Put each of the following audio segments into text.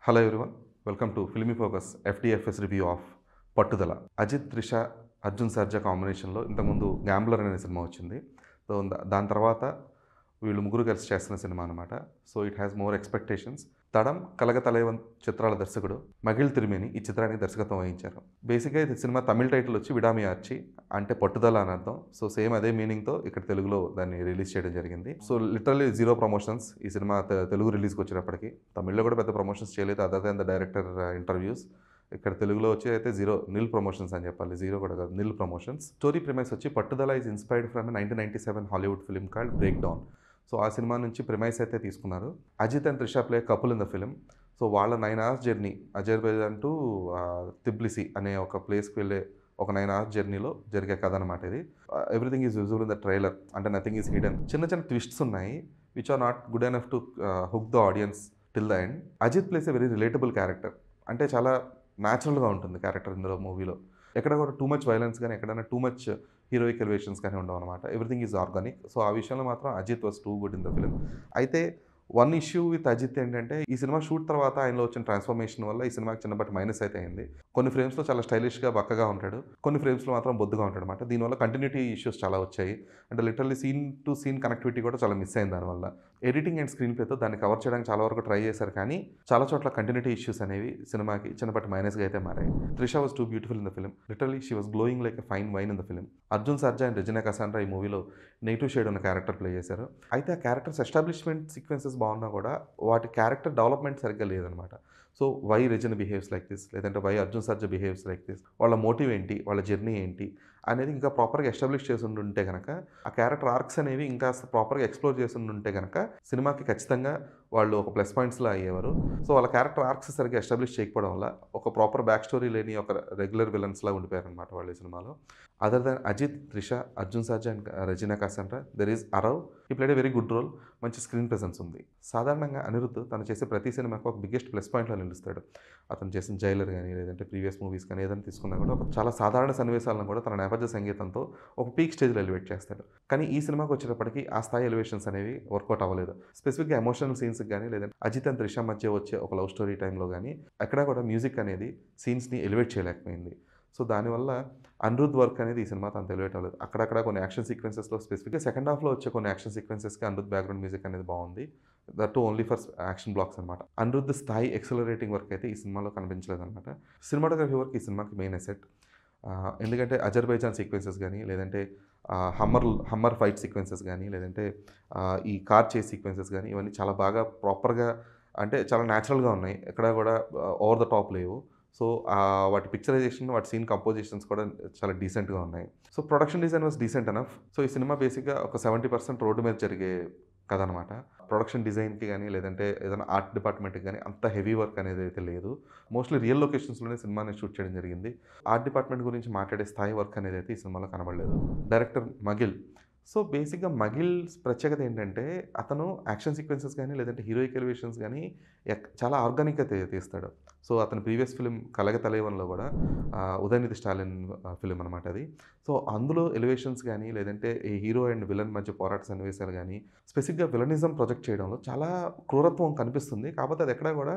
Hello everyone, welcome to filmy focus FDFS review of పట్టుదల. అజిత్, త్రిష, అర్జున్ సర్జా కాంబినేషన్లో ఇంతకుముందు గ్యాంబ్లర్ అనే సినిమా వచ్చింది. సో దాని తర్వాత వీళ్ళు ముగ్గురు కలిసి చేస్తున్న సినిమా అనమాట. So it has more expectations. Thadam Kalagathalaivan చిత్రాల దర్శకుడు మగిల్ తిరిమేని ఈ చిత్రానికి దర్శకత్వం వహించారు. బేసిక్గా ఇది సినిమా తమిళ టైటిల్ వచ్చి విడామి ఆర్చి, అంటే పట్టుదల అని అర్థం. సో సేమ్ అదే మీనింగ్తో ఇక్కడ తెలుగులో దాన్ని రిలీజ్ చేయడం జరిగింది. సో లిటరల్లీ జీరో ప్రమోషన్స్ ఈ సినిమా తెలుగు రిలీజ్కి వచ్చేటప్పటికి. తమిళ్లో కూడా పెద్ద ప్రమోషన్స్ చేయలేదు other than the director interviews. ఇక్కడ తెలుగులో వచ్చి అయితే నిల్ ప్రమోషన్స్ అని చెప్పాలి, జీరో కూడా కాదు, నిల్ ప్రమోషన్స్. స్టోరీ ప్రిమైస్ వచ్చి Pattudala is inspired from 1997 Hollywood film called Breakdown. So ఆ సినిమా నుంచి ప్రిమైస్ అయితే తీసుకున్నారు. Ajith and Trisha play couple in the film. So వాళ్ళ 9 hours journey Azerbaijan to Tbilisi అనే ఒక ప్లేస్కి వెళ్ళే ఒక 9 hours జర్నీలో జరిగే కథ అనమాట ఇది. Everything is visible in the trailer, అంటే నథింగ్ ఈజ్ హిడెన్. చిన్న చిన్న ట్విస్ట్స్ ఉన్నాయి which are not good enough to hook the audience till the end. Ajith plays a very relatable character, అంటే చాలా న్యాచురల్గా ఉంటుంది క్యారెక్టర్ ఇందులో మూవీలో. ఎక్కడ కూడా టూ మచ్ వైలెన్స్ కానీ ఎక్కడైనా టూ మచ్ హీరోయిక్ ఎలివేషన్స్ కానీ ఉండవు అనమాట. Everything is organic. సో ఆ విషయంలో మాత్రం Ajith was too good in the film. అయితే వన్ ఇష్యూ విత్ అజిత్ ఏంటంటే ఈ సినిమా షూట్ తర్వాత ఆయనలో వచ్చిన ట్రాన్స్ఫర్మేషన్ వల్ల ఈ సినిమాకి చిన్నపాటి మైనస్ అయితే అయింది. కొన్ని ఫ్రేమ్స్లో చాలా స్టైలిష్గా బక్కగా ఉంటాడు, కొన్ని ఫ్రేమ్స్లో మాత్రం బొద్దుగా ఉంటాడు అనమాట. దీనివల్ల కంటిన్యూటీ ఇష్యూస్ చాలా వచ్చాయి. అంటే literally scene to scene connectivity కూడా చాలా మిస్ అయింది దానివల్ల. ఎడిటింగ్ అండ్ స్క్రీన్ ప్లేతో దాన్ని కవర్ చేయడానికి చాలా వరకు ట్రై చేశారు, కానీ చాలా చోట్ల కంటిన్యూటీ ఇష్యూస్ అనేవి సినిమాకి చిన్నపాటి మైనస్గా అయితే మారాయి. Trisha was two beautiful in the film. Literally she was glowing like a fine wine in the film. Arjun Sarja and Regina Cassandra ఈ మూవీలో నెగిటివ్ షేడ్ ఉన్న క్యారెక్టర్ ప్లే చేశారు. అయితే ఆ క్యారెక్టర్స్ ఎస్టాబ్లిష్మెంట్ సీక్వెన్సెస్ బాగున్నా కూడా వాటి క్యారెక్టర్ డెవలప్మెంట్ సరిగ్గా లేదనమాట. So why Regina behaves like this, లేదంటే why Arjun Sarja behaves like this, వాళ్ళ మోటివ్ ఏంటి, వాళ్ళ జర్నీ ఏంటి అనేది ఇంకా ప్రాపర్గా ఎస్టాబ్లిష్ చేసి ఉంటే కనుక, ఆ క్యారెక్టర్ ఆర్క్స్ అనేవి ఇంకా ప్రాపర్గా ఎక్స్ప్లోర్ చేసి ఉంటే కనుక సినిమాకి ఖచ్చితంగా వాళ్ళు ఒక ప్లస్ పాయింట్స్లో అయ్యేవారు. సో వాళ్ళ క్యారెక్టర్ ఆర్క్స్ సరిగ్గా ఎస్టాబ్లిష్ చేయకపోవడం వల్ల ఒక ప్రాపర్ బ్యాక్ స్టోరీ లేని ఒక రెగ్యులర్ విలన్స్లా ఉండిపోయారనమాట వాళ్ళు ఈ సినిమాలో. Other than Ajith, Trisha, Arjun Sarja and Regina Cassandra, there is Arav. He played a very good role, మంచి స్క్రీన్ ప్రెసెన్స్ ఉంది. సాధారణంగా అనిరుద్ధ్ తను చేసే ప్రతి సినిమాకు ఒక బిగ్గెస్ట్ ప్లస్ పాయింట్లో నిలుస్తాడు. అతను చేసిన జైలర్ కానీ, లేదంటే ప్రీవియస్ మూవీస్ కానీ ఏదైనా తీసుకున్నా కూడా ఒక చాలా సాధారణ సన్నివేశాలను కూడా తన నేపథ్య సంగీతంతో ఒక పీక్ స్టేజ్లో ఎలివేట్ చేస్తాడు. కానీ ఈ సినిమాకి వచ్చేటప్పటికి ఆ స్థాయి ఎలివేషన్స్ అనేవి వర్కౌట్ అవ్వలేదు. స్పెసిఫిక్గా ఎమోషనల్ సీన్స్కి కానీ, లేదంటే అజిత్ అండ్ త్రిష మధ్య వచ్చే ఒక లవ్ స్టోరీ టైంలో కానీ ఎక్కడా కూడా మ్యూజిక్ అనేది సీన్స్ని ఎలివేట్ చేయలేకపోయింది. సో దానివల్ల అనిరుద్ధ్ వర్క్ అనేది ఈ సినిమాతో అంత ఎలివేట్ అవ్వలేదు. అక్కడక్కడ కొన్ని యాక్షన్ సీక్వెన్సెస్లో, స్పెసిఫిక్గా సెకండ్ హాఫ్లో వచ్చే కొన్ని యాక్షన్ సీక్వెన్సెస్కి అనిరుద్ధ్ బ్యాక్గ్రౌండ్ మ్యూజిక్ అనేది బాగుంది. That to only for action blocks అనమాట. అనిరుద్ధ్ స్థాయి ఎక్సలరేటింగ్ వర్క్ అయితే ఈ సినిమాలో కనిపించలేదు అనమాట. సినిమాటోగ్రఫీ వర్క్ ఈ సినిమాకి మెయిన్ అసెట్. ఎందుకంటే అజర్బైజాన్ సీక్వెన్సెస్ కానీ, లేదంటే హమ్మర్ ఫైట్ సీక్వెన్సెస్ కానీ, లేదంటే ఈ కార్ చేస్ సీక్వెన్సెస్ కానీ ఇవన్నీ చాలా బాగా ప్రాపర్గా, అంటే చాలా న్యాచురల్గా ఉన్నాయి. ఎక్కడ కూడా ఓవర్ ద టాప్ లేవు. సో వాటి పిక్చరైజేషన్, వాటి సీన్ కంపోజిషన్స్ కూడా చాలా డీసెంట్గా ఉన్నాయి. So production design was decent enough. So ఈ సినిమా బేసిక్గా ఒక 70% రోడ్డు మీద జరిగే కథ అనమాట. ప్రొడక్షన్ డిజైన్కి కానీ, లేదంటే ఏదైనా ఆర్ట్ డిపార్ట్మెంట్కి కానీ అంత హెవీ వర్క్ అనేది అయితే లేదు. మోస్ట్లీ రియల్ లొకేషన్స్లోనే సినిమాని షూట్ చేయడం జరిగింది. ఆర్ట్ డిపార్ట్మెంట్ గురించి మాట్లాడే స్థాయి వర్క్ అనేది అయితే ఈ సినిమాలో కనబడలేదు. డైరెక్టర్ మగిల్. సో బేసిక్గా మగిల్ ప్రత్యేకత ఏంటంటే అతను యాక్షన్ సీక్వెన్సెస్ కానీ, లేదంటే హీరోయిక్ ఎలివేషన్స్ కానీ చాలా ఆర్గానిక్గా తీస్తాడు. సో అతని ప్రీవియస్ ఫిలిం కలగతలైవన్లో కూడా ఉదయనిధి స్టాలిన్ ఫిలిం అనమాట అది. సో అందులో ఎలివేషన్స్ కానీ, లేదంటే ఈ హీరో అండ్ విలన్ మధ్య పోరాట సన్నివేశాలు కానీ, స్పెసిఫిక్గా విలనిజం ప్రొజెక్ట్ చేయడంలో చాలా క్రూరత్వం కనిపిస్తుంది. కాకపోతే అది ఎక్కడా కూడా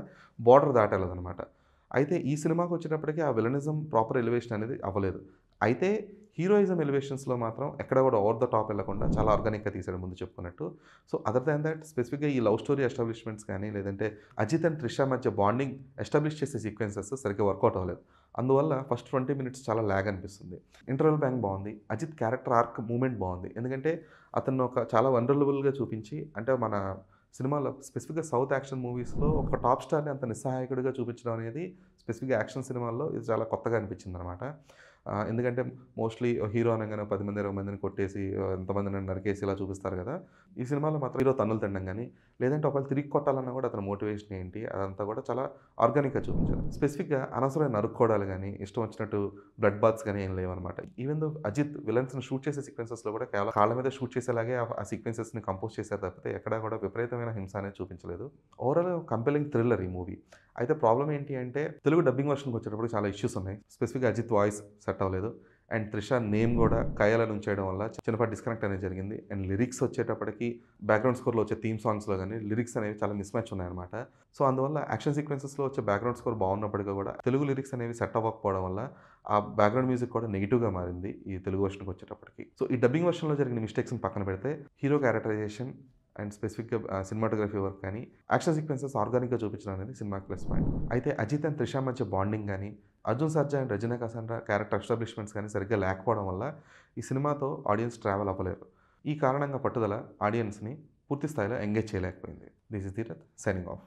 బార్డర్ దాటలేదన్నమాట. అయితే ఈ సినిమాకి వచ్చేటప్పటికి ఆ విలనిజం ప్రాపర్ ఎలివేషన్ అనేది అవ్వలేదు. అయితే హీరోయిజం ఎలివేషన్స్లో మాత్రం ఎక్కడ కూడా ఓవర్ ద టాప్ వెళ్ళకుండా చాలా ఆర్గానిక్గా తీసాడు ముందు చెప్పుకున్నట్టు. సో అదర్ దాన్ దట్ స్పెసిఫిక్గా ఈ లవ్ స్టోరీ ఎస్టాబ్లిష్మెంట్స్ కానీ, లేదంటే అజిత్ అండ్ త్రిష మధ్య బాండింగ్ ఎస్టాబ్లిష్ చేసే సీక్వెన్సెస్ సరిగ్గా వర్కౌట్ అవ్వలేదు. అందువల్ల ఫస్ట్ 20 minutes చాలా ల్యాగ్ అనిపిస్తుంది. ఇంటర్వెల్ బ్యాంక్ బాగుంది. అజిత్ క్యారెక్టర్ ఆర్క్ మూమెంట్ బాగుంది. ఎందుకంటే అతను ఒక చాలా వల్నరబుల్గా చూపించి, అంటే మన సినిమాలో స్పెసిఫిక్గా సౌత్ యాక్షన్ మూవీస్లో ఒక టాప్ స్టార్ని అంత నిస్సహాయకుడిగా చూపించడం అనేది స్పెసిఫిక్గా యాక్షన్ సినిమాల్లో ఇది చాలా కొత్తగా అనిపించింది అనమాట. ఎందుకంటే మోస్ట్లీ హీరో అనగానే 10 మంది 20 మందిని కొట్టేసి ఎంతమందిని నరికేసి ఇలా చూపిస్తారు కదా. ఈ సినిమాలో మాత్రం హీరో తన్నులు తినడం కానీ, లేదంటే ఒకవేళ తిరిగి కొట్టాలన్నా కూడా అతని మోటివేషన్ ఏంటి అదంతా కూడా చాలా ఆర్గానిక్గా చూపించారు. స్పెసిఫిక్గా అనవసరమైన నరుక్కోవడాలు కానీ, ఇష్టం వచ్చినట్టు బ్లడ్ బాత్స్ కానీ ఏం లేవన్నమాట. ఈవెన్ దో అజిత్ విలన్స్ని షూట్ చేసే సీక్వెన్సెస్లో కూడా కేవలం కాళ్ళ మీద షూట్ చేసేలాగే ఆ సీక్వెన్సెస్ని కంపోజ్ చేశారు తప్పితే ఎక్కడా కూడా విపరీతమైన హింస అనేది చూపించలేదు. ఓవరాల్ కంపెలింగ్ థ్రిల్లర్ ఈ మూవీ. అయితే ప్రాబ్లం ఏంటి అంటే తెలుగు డబ్బింగ్ వర్షన్కి వచ్చేటప్పుడు చాలా ఇష్యూస్ ఉన్నాయి. స్పెసిఫిక్గా అజిత్ వాయిస్ సెట్ అవ్వలేదు. అండ్ త్రిష నేమ్ కూడా కయాల నుంచి చేయడం వల్ల చిన్నపాటి డిస్కనెక్ట్ అనేది జరిగింది. అండ్ లిరిక్స్ వచ్చేటప్పటికి బ్యాక్గ్రౌండ్ స్కోర్లో వచ్చే థీమ్ సాంగ్స్లో కానీ లిరిక్స్ అనేవి చాలా మిస్ మ్యాచ్ ఉన్నాయన్నమాట. సో అందువల్ల యాక్షన్ సీక్వెన్సెస్లో వచ్చే బ్యాక్గ్రౌండ్ స్కోర్ బాగున్నప్పటికీ కూడా తెలుగు లిరిక్స్ అనేవి సెట్ అవ్వకపోవడం వల్ల ఆ బ్యాక్గ్రౌండ్ మ్యూజిక్ కూడా నెగిటివ్గా మారింది ఈ తెలుగు వర్షన్కి వచ్చేటప్పటికి. సో ఈ డబ్బింగ్ వర్షన్లో జరిగిన మిస్టేక్స్ని పక్కన పెడితే హీరో క్యారెక్టరైజేషన్ అండ్ స్పెసిఫిక్గా సినిమాటోగ్రఫీ వర్క్ కానీ యాక్షన్ సీక్వెన్సెస్ ఆర్గానిక్గా చూపించడం అనేది సినిమాకి ప్లస్ పాయింట్. అయితే అజిత్ అండ్ త్రిష మధ్య బాండింగ్ కానీ Arjun Sarja and Regina Cassandra character establishments కానీ సరిగ్గా లేకపోవడం వల్ల ఈ సినిమాతో ఆడియన్స్ ట్రావెల్ అవ్వలేరు. ఈ కారణంగా పట్టుదల ఆడియన్స్ని పూర్తి స్థాయిలో ఎంగేజ్ చేయలేకపోయింది. This is Dheerath signing of.